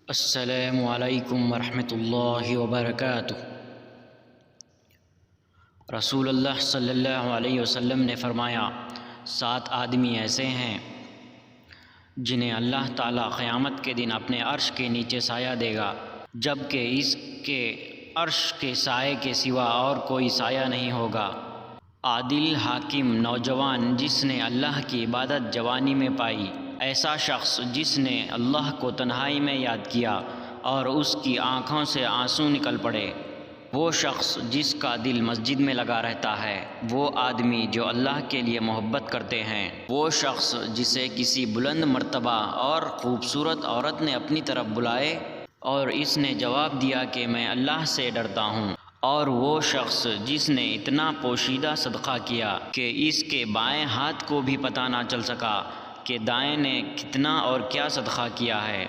السلام علیکم ورحمۃ اللہ وبرکاتہ۔ رسول اللہ صلی اللہ علیہ وسلم نے فرمایا، 7 آدمی ایسے ہیں جنہیں اللہ تعالیٰ قیامت کے دن اپنے عرش کے نیچے سایہ دے گا، جب کہ اس کے عرش کے سائے کے سوا اور کوئی سایہ نہیں ہوگا۔ عادل حاکم نوجوان جس نے اللہ کی عبادت جوانی میں پائی، ایسا شخص جس نے اللہ کو تنہائی میں یاد کیا اور اس کی آنکھوں سے آنسو نکل پڑے، وہ شخص جس کا دل مسجد میں لگا رہتا ہے، وہ آدمی جو اللہ کے لیے محبت کرتے ہیں، وہ شخص جسے کسی بلند مرتبہ اور خوبصورت عورت نے اپنی طرف بلائے اور اس نے جواب دیا کہ میں اللہ سے ڈرتا ہوں، اور وہ شخص جس نے اتنا پوشیدہ صدقہ کیا کہ اس کے بائیں ہاتھ کو بھی پتہ نہ چل سکا کہ دائیں نے کتنا اور کیا صدقہ کیا ہے۔